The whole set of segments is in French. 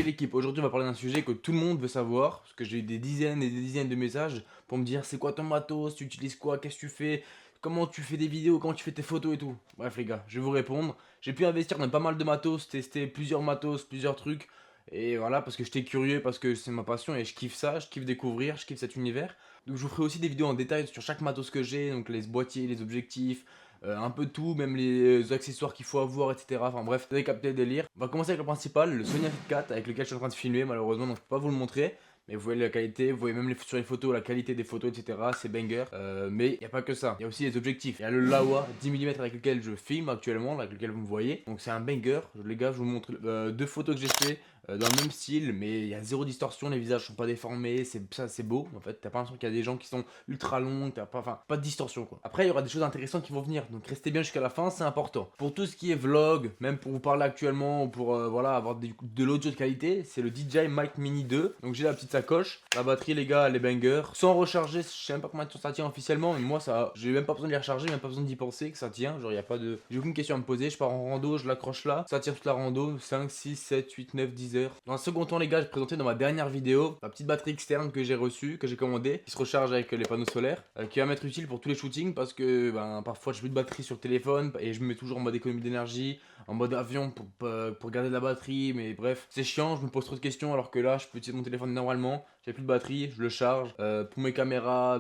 l'équipe, aujourd'hui on va parler d'un sujet que tout le monde veut savoir, parce que j'ai eu des dizaines et des dizaines de messages pour me dire c'est quoi ton matos, tu utilises quoi, qu'est-ce que tu fais, comment tu fais des vidéos, comment tu fais tes photos et tout. Bref les gars, je vais vous répondre. J'ai pu investir dans pas mal de matos, tester plusieurs matos, plusieurs trucs, et voilà, parce que j'étais curieux, parce que c'est ma passion et je kiffe ça, je kiffe découvrir, je kiffe cet univers. Donc je vous ferai aussi des vidéos en détail sur chaque matos que j'ai, donc les boîtiers, les objectifs, un peu tout, même les accessoires qu'il faut avoir, etc. Enfin bref, vous avez capté le délire. On va commencer avec le principal, le Sony A7 IV avec lequel je suis en train de filmer malheureusement, donc je peux pas vous le montrer. Mais vous voyez la qualité, vous voyez même sur les photos, la qualité des photos, etc. C'est banger. Mais il n'y a pas que ça. Il y a aussi les objectifs. Il y a le Laowa 10 mm avec lequel je filme actuellement, avec lequel vous me voyez. Donc c'est un banger. Les gars, je vous montre deux photos que j'ai fait dans le même style, mais il y a zéro distorsion, les visages sont pas déformés, c'est beau. En fait, t'as pas l'impression qu'il y a des gens qui sont ultra longs, t'as pas, enfin, pas de distorsion quoi. Après, il y aura des choses intéressantes qui vont venir, donc restez bien jusqu'à la fin, c'est important. Pour tout ce qui est vlog, même pour vous parler actuellement, ou pour voilà, avoir de l'audio de qualité, c'est le DJI Mic Mini 2. Donc j'ai la petite sacoche, la batterie les gars, elle est banger. Sans recharger, je sais même pas combien de temps ça tient officiellement, mais moi ça, j'ai même pas besoin de les recharger, même pas besoin d'y penser que ça tient. Genre y a pas de, j'ai aucune question à me poser, je pars en rando, je l'accroche là, ça tient toute la rando, 5, 6, 7, 8, 9, 10 heures. Dans un second temps les gars, je présentais dans ma dernière vidéo la petite batterie externe que j'ai reçue, que j'ai commandée, qui se recharge avec les panneaux solaires, qui va m'être utile pour tous les shootings parce que ben, parfois j'ai plus de batterie sur le téléphone et je me mets toujours en mode économie d'énergie, en mode avion pour garder de la batterie, mais bref, c'est chiant, je me pose trop de questions alors que là je peux utiliser mon téléphone normalement, j'ai plus de batterie, je le charge, pour mes caméras,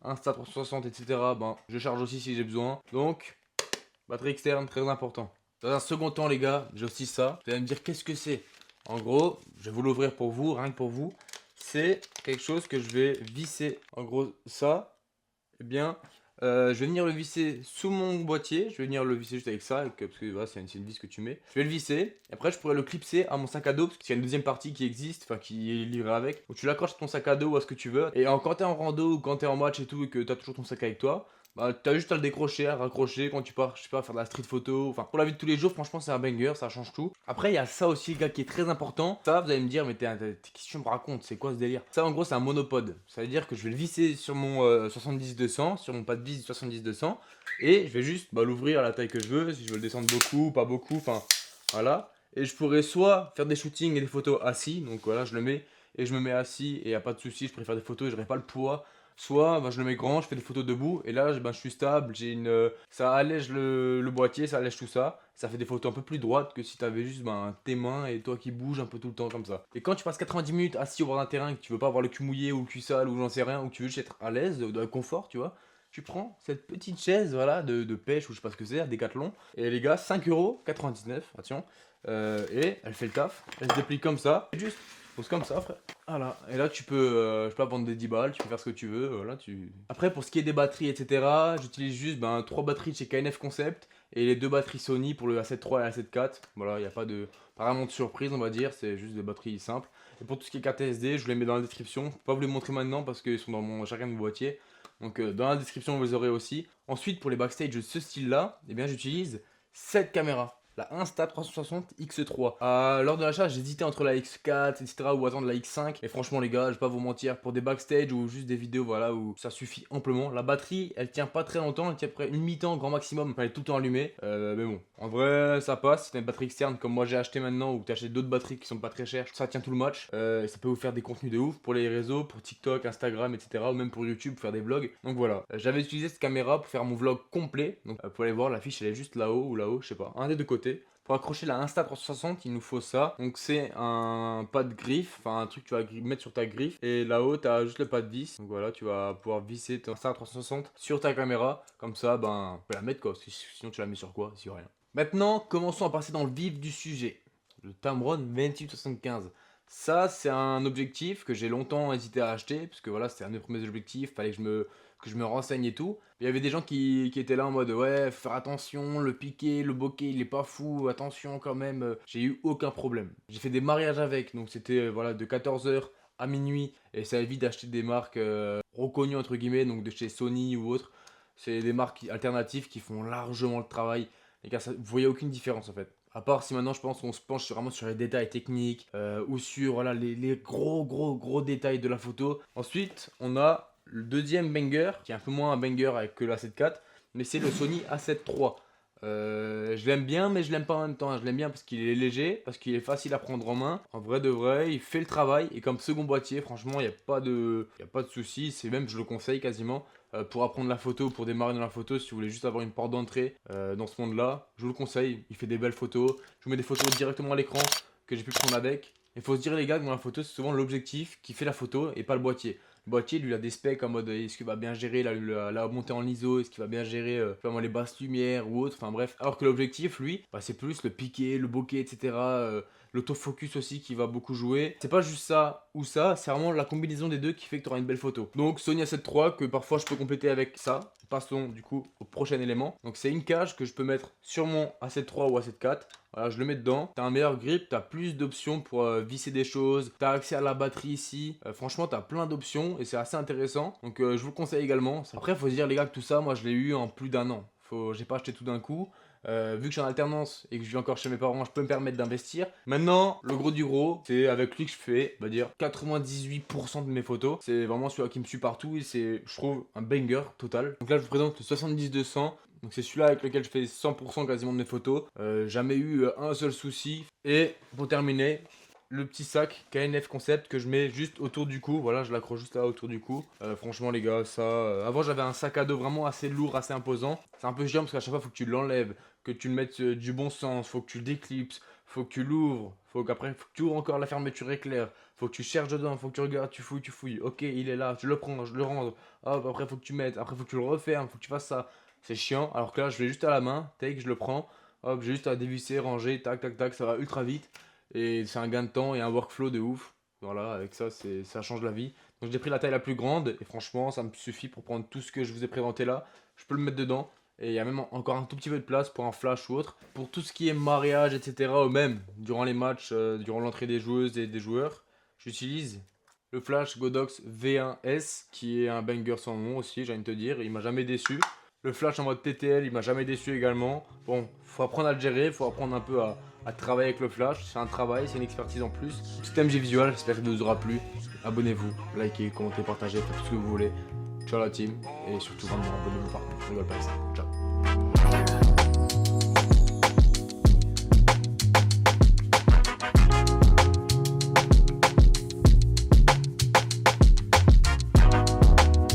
Insta360 etc. Ben, je charge aussi si j'ai besoin, donc batterie externe très important. Dans un second temps les gars, j'ai aussi ça, vous allez me dire qu'est-ce que c'est. En gros, je vais vous l'ouvrir pour vous, rien que pour vous. C'est quelque chose que je vais visser. En gros, ça, eh bien, je vais venir le visser sous mon boîtier. Je vais venir le visser juste avec ça, parce que voilà, c'est une vis que tu mets. Je vais le visser. Et après, je pourrais le clipser à mon sac à dos, parce qu'il y a une deuxième partie qui existe, enfin qui est livrée avec. Donc tu l'accroches à ton sac à dos ou à ce que tu veux. Et quand t'es en rando ou quand t'es en match et tout, et que t'as toujours ton sac avec toi, bah, t'as juste à le décrocher, à raccrocher quand tu pars, je sais pas, faire de la street photo. Enfin, pour la vie de tous les jours, franchement, c'est un banger, ça change tout. Après, il y a ça aussi, les gars, qui est très important. Ça, vous allez me dire, mais qu'est-ce que tu me racontes? C'est quoi ce délire? Ça, en gros, c'est un monopode. Ça veut dire que je vais le visser sur mon 70-200, sur mon pas de vis 70-200. Et je vais juste l'ouvrir à la taille que je veux, si je veux le descendre beaucoup, pas beaucoup, enfin, voilà. Et je pourrais soit faire des shootings et des photos assis, donc voilà, je le mets et je me mets assis et il n'y a pas de souci, je préfère des photos et je n'aurai pas le poids. Soit je le mets grand, je fais des photos debout et là je suis stable, ça allège le boîtier, ça allège tout ça. Ça fait des photos un peu plus droites que si tu avais juste tes mains et toi qui bouges un peu tout le temps comme ça. Et quand tu passes 90 minutes assis au bord d'un terrain et que tu veux pas avoir le cul mouillé ou le cul sale ou j'en sais rien, ou que tu veux juste être à l'aise, dans le confort, tu vois, tu prends cette petite chaise voilà, de pêche ou je sais pas ce que c'est, à Decathlon. Et les gars, 5,99€, attention. Et elle fait le taf, elle se déplie comme ça. Juste, pose comme ça frère. Voilà, et là tu peux, je peux vendre des 10 balles, tu peux faire ce que tu veux, voilà, Après pour ce qui est des batteries, etc., j'utilise juste 3 batteries de chez KNF Concept et les 2 batteries Sony pour le A7 III et l'A7 IV. Voilà, il n'y a pas vraiment de surprise on va dire, c'est juste des batteries simples. Et pour tout ce qui est carte SD, je vous les mets dans la description. Je ne peux pas vous les montrer maintenant parce qu'ils sont dans chacun de mes boîtiers. Donc dans la description vous les aurez aussi. Ensuite pour les backstage de ce style là, eh bien j'utilise cette caméra. La Insta360 X3. Lors de l'achat, j'hésitais entre la X4, etc. ou attendre la X5. Et franchement, les gars, je vais pas vous mentir, pour des backstage ou juste des vidéos, voilà, où ça suffit amplement. La batterie, elle tient pas très longtemps, elle tient près une mi-temps, grand maximum. Elle est tout le temps allumée. Mais bon, en vrai, ça passe. Si t'as une batterie externe comme moi j'ai acheté maintenant, ou que t'as acheté d'autres batteries qui sont pas très chères, ça tient tout le match. Ça peut vous faire des contenus de ouf pour les réseaux, pour TikTok, Instagram, etc. Ou même pour YouTube, pour faire des vlogs. Donc voilà, j'avais utilisé cette caméra pour faire mon vlog complet. Donc vous pouvez aller voir, la fiche elle est juste là-haut ou là-haut, je sais pas, un des deux côtés. Pour accrocher la Insta360, il nous faut ça. Donc c'est un pas de griffe, enfin un truc que tu vas mettre sur ta griffe. Et là-haut, tu as juste le pas de vis. Donc voilà, tu vas pouvoir visser ton Insta360 sur ta caméra. Comme ça, tu peux la mettre quoi. Sinon, tu la mets sur quoi? Sur rien. Maintenant, commençons à passer dans le vif du sujet. Le Tamron 2875. Ça, c'est un objectif que j'ai longtemps hésité à acheter. Parce que voilà, c'était un de mes premiers objectifs. Fallait que je me renseigne et tout. Il y avait des gens qui étaient là en mode ouais, faire attention, le piqué, le bokeh, il est pas fou, attention quand même. J'ai eu aucun problème. J'ai fait des mariages avec, donc c'était voilà de 14h à minuit et ça évite d'acheter des marques reconnues entre guillemets, donc de chez Sony ou autre. C'est des marques alternatives qui font largement le travail. Les gars, vous voyez aucune différence en fait. À part si maintenant je pense qu'on se penche vraiment sur les détails techniques ou sur voilà, les gros détails de la photo. Ensuite, on a le deuxième banger, qui est un peu moins un banger que la 7 IV, mais c'est le Sony A7 III. Je l'aime bien, mais je l'aime pas en même temps. Je l'aime bien parce qu'il est léger, parce qu'il est facile à prendre en main. En vrai de vrai, il fait le travail. Et comme second boîtier, franchement, y a pas de souci. C'est même, je le conseille quasiment. Pour apprendre la photo, pour démarrer dans la photo, si vous voulez juste avoir une porte d'entrée dans ce monde-là, je vous le conseille. Il fait des belles photos. Je vous mets des photos directement à l'écran que j'ai pu prendre avec. Il faut se dire, les gars, que dans la photo, c'est souvent l'objectif qui fait la photo et pas le boîtier. Le boîtier, lui, il a des specs en mode est-ce qu'il va bien gérer la montée en ISO, est-ce qu'il va bien gérer vraiment les basses lumières ou autre, enfin bref. Alors que l'objectif, lui, bah, c'est plus le piqué, le bokeh, etc. L'autofocus aussi qui va beaucoup jouer. C'est pas juste ça ou ça, c'est vraiment la combinaison des deux qui fait que tu auras une belle photo. Donc Sony A7 III que parfois je peux compléter avec ça. Passons du coup au prochain élément. Donc c'est une cage que je peux mettre sur mon A7 III ou A7 IV. Voilà, je le mets dedans. T'as un meilleur grip, t'as plus d'options pour visser des choses. T'as accès à la batterie ici. Franchement, t'as plein d'options et c'est assez intéressant. Donc je vous le conseille également. Après, faut se dire les gars que tout ça, moi je l'ai eu en plus d'un an. J'ai pas acheté tout d'un coup. Vu que je suis en alternance et que je vis encore chez mes parents, je peux me permettre d'investir. Maintenant, le gros du gros, c'est avec lui que je fais, on va dire, 98% de mes photos. C'est vraiment celui-là qui me suit partout et c'est, je trouve, un banger total. Donc là, je vous présente le 70-200. Donc c'est celui-là avec lequel je fais 100% quasiment de mes photos. Jamais eu un seul souci. Et pour terminer, le petit sac KNF Concept que je mets juste autour du cou. Voilà, je l'accroche juste là autour du cou. Franchement, les gars, ça. Avant, j'avais un sac à dos vraiment assez lourd, assez imposant. C'est un peu chiant parce qu'à chaque fois, il faut que tu l'enlèves, que tu le mettes du bon sens, faut que tu le déclipses, faut que tu l'ouvres, faut que tu ouvres encore la fermeture éclair, faut que tu cherches dedans, faut que tu regardes, tu fouilles, tu fouilles. Ok, il est là, je le prends, je le range. Hop, après, faut que tu mettes, après, faut que tu le refermes, faut que tu fasses ça. C'est chiant. Alors que là, je vais juste à la main, take, je le prends. Hop, j'ai juste à dévisser, ranger, tac, tac, tac, ça va ultra vite. Et c'est un gain de temps et un workflow de ouf. Voilà, avec ça, ça change la vie. Donc j'ai pris la taille la plus grande et franchement, ça me suffit pour prendre tout ce que je vous ai présenté là. Je peux le mettre dedans. Et il y a même encore un tout petit peu de place pour un flash ou autre. Pour tout ce qui est mariage, etc. ou même durant les matchs, durant l'entrée des joueuses et des joueurs, j'utilise le flash Godox V1S qui est un banger sans nom aussi, j'ai envie de te dire. Il m'a jamais déçu. Le flash en mode TTL, il m'a jamais déçu également. Bon, faut apprendre à le gérer, faut apprendre un peu à travailler avec le flash. C'est un travail, c'est une expertise en plus. Petit MG visual, j'espère qu'il vous aura plu. Abonnez-vous, likez, commentez, partagez, faites tout ce que vous voulez. Ciao la team, et surtout vraiment abonnez-vous par contre, je rigole pas avec ça. Ciao.